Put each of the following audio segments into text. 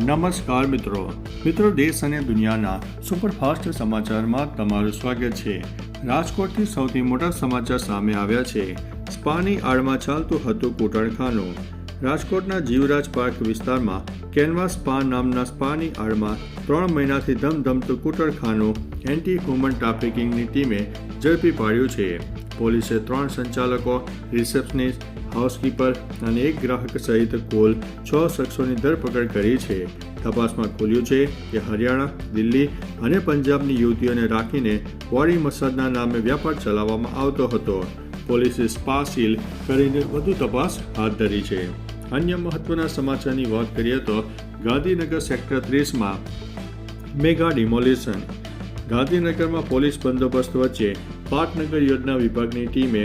નમસ્કાર મિત્રો દેશ અને દુનિયાના સુપરફાસ્ટ સમાચારમાં તમારું સ્વાગત છે। રાજકોટથી સૌથી મોટા સમાચાર સામે આવ્યા છે। સ્પાની આડમાં ચાલતું હતું કૂટણખાનું। રાજકોટના જીવરાજ પાર્ક વિસ્તારમાં કેનવાસ સ્પા નામના સ્પાની આડમાં 3 મહિનાથી ધમધમતું કૂટણખાનું એન્ટી હ્યુમન ટ્રાફિકિંગની ટીમે ઝડપી પાડ્યું છે। પોલીસે 3 સંચાલકો, રિસેપ્શનિસ્ટ, હાઉસકીપર અને એક ગ્રાહક સહિત કુલ 6 શખ્સોની ધરપકડ કરી છે। તપાસમાં ખુલ્યું છે કે હરિયાણા, દિલ્હી અને પંજાબની યુવતીઓને રાખીને બોડી મસાજના નામે વ્યાપાર ચલાવવામાં આવતો હતો। પોલીસે સ્પા સીલ કરીને વધુ તપાસ હાથ ધરી છે। અન્ય મહત્વના સમાચારની વાત કરીએ તો ગાંધીનગર સેક્ટર 30માં મેગા ડિમોલિશન। ગાંધીનગરમાં પોલીસ બંદોબસ્ત વચ્ચે પાટનગર યોજના વિભાગની ટીમે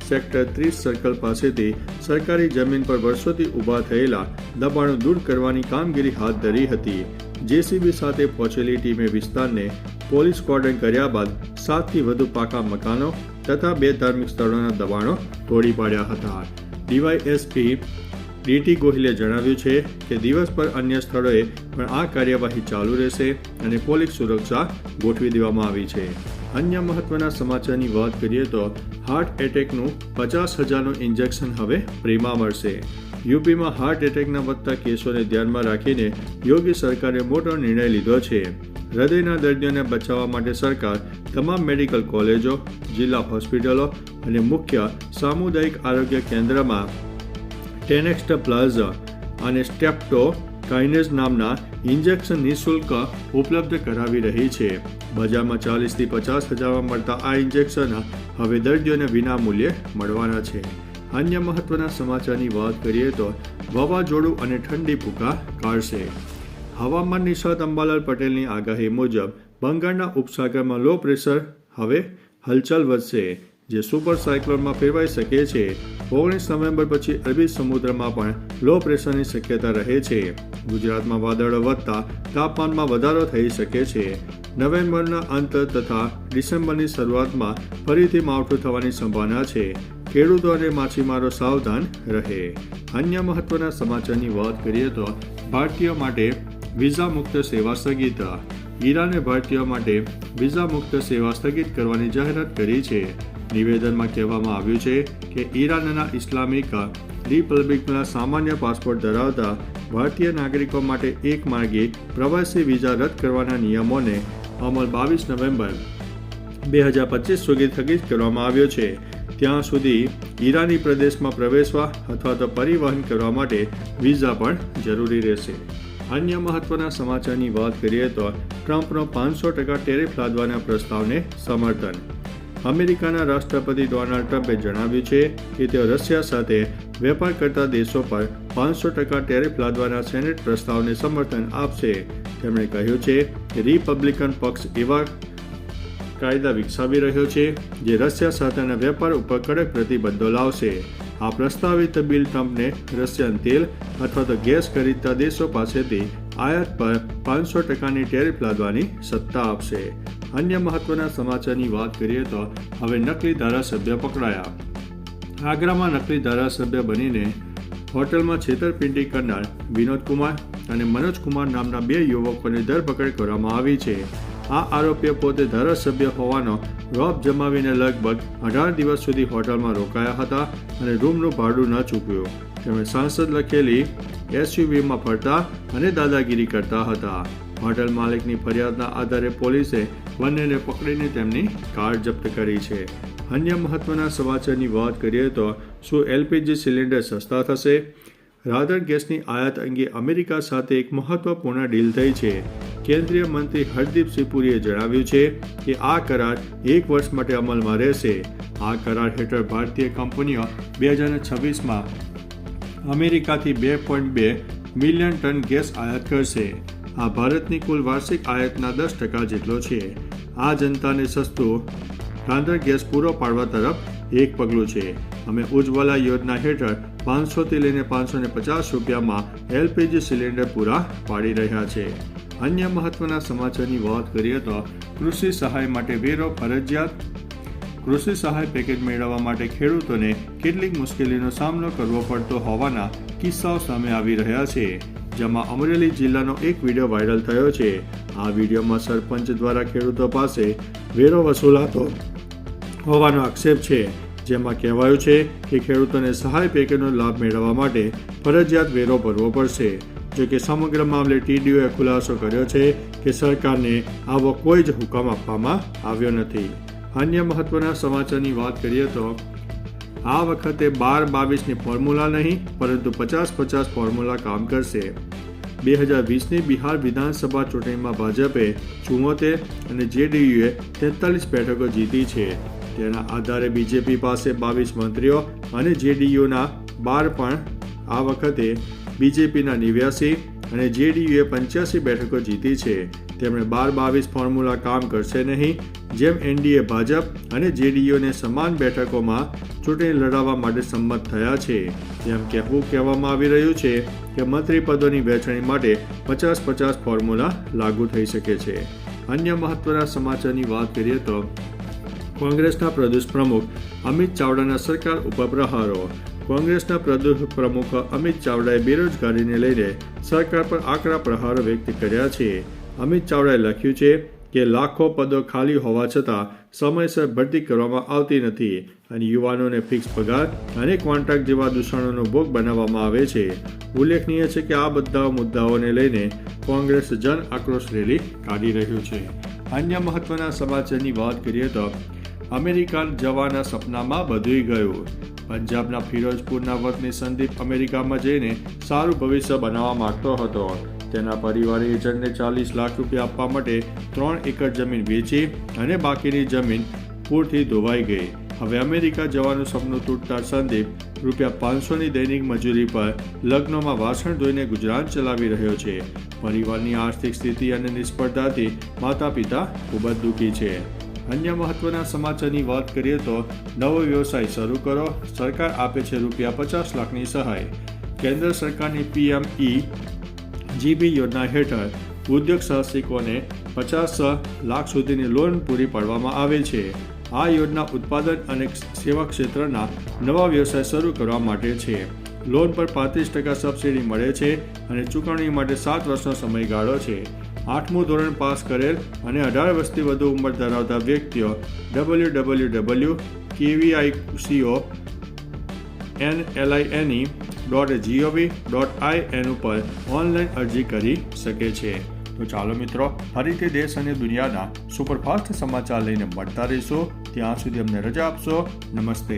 સેક્ટર 30 સર્કલ પાસેથી સરકારી જમીન પર વર્ષોથી ઊભા થયેલા દબાણો દૂર કરવાની કામગીરી હાથ ધરી હતી। જેસીબી સાથે પહોંચેલી ટીમે વિસ્તારને પોલીસ કોર્ડન કર્યા બાદ 7થી વધુ પાકા મકાનો તથા 2 ધાર્મિક સ્થળોના દબાણો તોડી પાડ્યા હતા। ડીવાયએસપી ડીટી ગોહિલે જણાવ્યું છે કે દિવસ પર અન્ય સ્થળોએ પણ આ કાર્યવાહી ચાલુ રહેશે અને પોલીસ સુરક્ષા ગોઠવી દેવામાં આવી છે। અન્ય મહત્વના સમાચારની વાત કરીએ તો હાર્ટ એટેકનું 50,000નું ઇન્જેક્શન હવે ફ્રીમાં મળશે। યુપીમાં હાર્ટ એટેકના વધતા કેસોને ધ્યાનમાં રાખીને યોગી સરકારે મોટો નિર્ણય લીધો છે। હૃદયના દર્દીઓને બચાવવા માટે સરકાર તમામ મેડિકલ કોલેજો, જિલ્લા હોસ્પિટલો અને મુખ્ય સામુદાયિક આરોગ્ય કેન્દ્રમાં ટેનેક્સ્ટ પ્લસ અને સ્ટેપ્ટોકાઇનેઝ નામના ઇન્જેક્શન નિઃશુલ્ક ઉપલબ્ધ કરાવી રહી છે। બજારમાં 40થી 50,000માં મળતા આ ઇન્જેક્શન હવે દર્દીઓને વિના મૂલ્યે મળવાના છે। અન્ય મહત્વના સમાચારની વાત કરીએ તો વાવાઝોડું અને ઠંડી ફૂંકા કાઢશે। હવામાન નિષ્ણાત અંબાલાલ પટેલની આગાહી મુજબ બંગાળના ઉપસાગરમાં લો પ્રેશર હવે હલચલ વધશે, જે સુપર સાયક્લોનમાં ફેરવાઈ શકે છે। 19 નવેમ્બર પછી અરબી સમુદ્રમાં પણ લો પ્રેશરની શક્યતા રહે છે। ગુજરાતમાં વાદળો વધતા તાપમાનમાં વધારો થઈ શકે છે। નવેમ્બરના અંત તથા ડિસેમ્બરની શરૂઆતમાં ફરીથી માવઠું થવાની સંભાવના છે। ખેડૂતો અને માછીમારો સાવધાન રહે। અન્ય મહત્વના સમાચારની વાત કરીએ તો ભારતીયો માટે વિઝા મુક્ત સેવા સ્થગિત। ઈરાને ભારતીયો માટે વિઝા મુક્ત સેવા સ્થગિત કરવાની જાહેરાત કરી છે। નિવેદનમાં કહેવામાં આવ્યું છે કે ઈરાનના ઇસ્લામિક રિપબ્લિકના સામાન્ય પાસપોર્ટ ધરાવતા ભારતીય નાગરિકો માટે એક માર્ગી પ્રવાસી વિઝા રદ કરવાના નિયમોને અમલ 22 નવેમ્બર 2025 સુધી સ્થગિત કરવામાં આવ્યો છે। ત્યાં સુધી ઈરાની પ્રદેશમાં પ્રવેશવા અથવા તો પરિવહન કરવા માટે વિઝા પણ જરૂરી રહેશે। અન્ય મહત્વના સમાચારની વાત કરીએ તો ટ્રમ્પનો 500% ટેરિફ લાદવાના પ્રસ્તાવને સમર્થન। અમેરિકાના રાષ્ટ્રપતિ ડોનાલ્ડ ટ્રમ્પે જણાવ્યું છે કે તેઓ રશિયા સાથે વેપાર કરતા દેશો પર 500% ટેરિફ લાદવાના સેનેટ પ્રસ્તાવને સમર્થન આપશે। તેમણે કહ્યું છે કે રિપબ્લિકન પક્ષ એવા કાયદા વિકસાવી રહ્યો છે જે રશિયા સાથેના વેપાર ઉપર કડક પ્રતિબંધો લાવશે। આ પ્રસ્તાવિત બિલ ટ્રમ્પને રશિયન તેલ અથવા તો ગેસ ખરીદતા દેશો પાસેથી આયાત પર 500%ની ટેરિફ લાદવાની સત્તા આપશે। અન્ય મહત્વના સમાચારની વાત કરીએ તો હવે નકલી ધારાસભ્ય પકડાયા। આગ્રામાં નકલી ધારાસભ્ય બનીને હોટલમાં છેતરપિંડી કરનાર વિનોદ કુમાર અને મનોજ કુમાર નામના 2 યુવકોની ધરપકડ કરવામાં આવી છે। આ આરોપીઓ પોતે ધારાસભ્ય હોવાનો રોપ જમાવીને લગભગ 18 દિવસ સુધી હોટલમાં રોકાયા હતા અને રૂમનું ભાડું ન ચૂકવ્યું। તેમણે સાંસદ લખેલી એસયુવીમાં ફરતા અને દાદાગીરી કરતા હતા। હોટેલ માલિકની ફરિયાદના આધારે પોલીસે બંનેને પકડીને તેમની કાર જપ્ત કરી છે। અન્ય મહત્વના સમાચારની વાત કરીએ તો શું એલપીજી સિલિન્ડર સસ્તા થશે? રાધર ગેસની આયાત અંગે અમેરિકા સાથે એક મહત્વપૂર્ણ ડીલ થઈ છે। કેન્દ્રીય મંત્રી હરદીપસિંહ પુરીએ જણાવ્યું છે કે આ કરાર 1 વર્ષ માટે અમલમાં રહેશે। આ કરાર હેઠળ ભારતીય કંપનીઓ 2026માં અમેરિકાથી 2.2 મિલિયન ટન ગેસ આયાત કરશે। આ ભારતની કુલ વાર્ષિક આયાતના 10% જેટલો છે। આ જનતાને સસ્તું રાંધણ ગેસ પૂરો પાડવા તરફ એક પગલું છે। અમે ઉજ્જવલા યોજના હેઠળ 500થી લઈને 550 રૂપિયામાં એલપીજી સિલિન્ડર પૂરા પાડી રહ્યા છે। અન્ય મહત્વના સમાચારની વાત કરીએ તો કૃષિ સહાય માટે વેરો ફરજિયાત। કૃષિ સહાય પેકેજ મેળવવા માટે ખેડૂતોને કેટલીક મુશ્કેલીનો સામનો કરવો પડતો હોવાના કિસ્સાઓ સામે આવી રહ્યા છે। જેમાં અમરેલી જિલ્લાનો એક વિડીયો વાયરલ થયો છે. આ વિડીયોમાં સરપંચ દ્વારા ખેડૂતો પાસે વેરો વસૂલાતો હોવાનો આક્ષેપ છે, જેમાં કહેવાયું છે કે ખેડૂતોને સહાય પેકેજનો લાભ મેળવવા માટે ફરજિયાત વેરો ભરવો પડશે. જો કે સમગ્ર મામલે ટીડીઓએ ખુલાસો કર્યો છે કે સરકારને આવો કોઈ જ હુકમ આપવામાં આવ્યો નથી. અન્ય મહત્વના સમાચારની વાત કરીએ તો આ વખતે 12-22ની ફોર્મ્યુલા નહીં પરંતુ 50-50 ફોર્મ્યુલા કામ કરશે. 2020ની બિહાર વિધાનસભા ચૂંટણીમાં ભાજપે 74 અને જેડીયુએ 43 બેઠકો જીતી છે. તેના આધારે બીજેપી પાસે 22 મંત્રીઓ અને જેડીયુના 12 પણ આ વખતે બીજેપીના 89 અને જેડીયુએ 85 બેઠકો જીતી છે. તેમણે 12-22 ફોર્મ્યુલા કામ કરશે નહીં. જેમ એનડીએ ભાજપ અને જેડીયુને સમાન બેઠકોમાં ચૂંટણી લડાવવા માટે સંમત થયા છે, તેમ કહેવામાં આવી રહ્યું છે કે મંત્રી પદોની વહેંચણી માટે 50-50 ફોર્મ્યુલા લાગુ થઈ શકે છે. અન્ય મહત્વના સમાચારની વાત કરીએ તો કોંગ્રેસના પ્રદેશ પ્રમુખ અમિત ચાવડાના સરકાર ઉપર પ્રહારો. કોંગ્રેસના પ્રદેશ પ્રમુખ અમિત ચાવડાએ બેરોજગારીને લઈને સરકાર પર આકરા પ્રહારો વ્યક્ત કર્યા છે. અમિત ચાવડાએ લખ્યું છે કે લાખો પદો ખાલી હોવા છતાં સમયસર ભરતી કરવામાં આવતી નથી અને યુવાનોને ફિક્સ પગાર અને કોન્ટ્રાક્ટ જેવા દૂષણોનો ભોગ બનાવવામાં આવે છે. ઉલ્લેખનીય છે કે આ બધા મુદ્દાઓને લઈને કોંગ્રેસ જન આક્રોશ રેલી કાઢી રહ્યું છે. અન્ય મહત્વના સમાચારની વાત કરીએ તો અમેરિકા જવાના સપનામાં બધુંય ગયું. પંજાબના ફિરોઝપુરના વતની સંદીપ અમેરિકામાં જઈને સારું ભવિષ્ય બનાવવા માંગતો હતો. તેના પરિવારે એજન્ટને 40 લાખ રૂપિયા આપવા માટે 3 એકર જમીન વેચી અને બાકીની જમીન પૂરથી ધોવાઈ ગઈ. હવે અમેરિકા જવાનું સપનું તૂટતા સંદીપ ₹500ની દૈનિક મજૂરી પર લગ્નમાં વાસણ ધોઈને ગુજરાન ચલાવી રહ્યો છે. પરિવારની આર્થિક સ્થિતિ અને નિષ્ફળતાથી માતા પિતા ખૂબ જ દુઃખી છે. અન્ય મહત્વના સમાચારની વાત કરીએ તો નવો વ્યવસાય શરૂ કરો, સરકાર આપે છે ₹50 લાખની સહાય. કેન્દ્ર સરકારની PMEGP યોજના હેઠળ ઉદ્યોગ સાહસિકોને 50 લાખ સુધીની લોન પૂરી પાડવામાં આવે છે. આ યોજના ઉત્પાદન અને સેવા ક્ષેત્રના નવા વ્યવસાય શરૂ કરવા માટે છે. લોન પર 35% સબસિડી મળે છે અને ચૂકવણી માટે 7 વર્ષનો સમયગાળો છે. 8મું ધોરણ પાસ કરેલ અને 18 વર્ષથી વધુ ઉંમર ધરાવતા વ્યક્તિઓ www.kviconline.gov.in ઉપર ઓનલાઈન અરજી કરી શકે છે. તો ચાલો મિત્રો, ફરીથી દેશ અને દુનિયાના સુપરફાસ્ટ સમાચાર લઈને મળતા રહીશું. ત્યાં સુધી અમને રજા આપશો. નમસ્તે.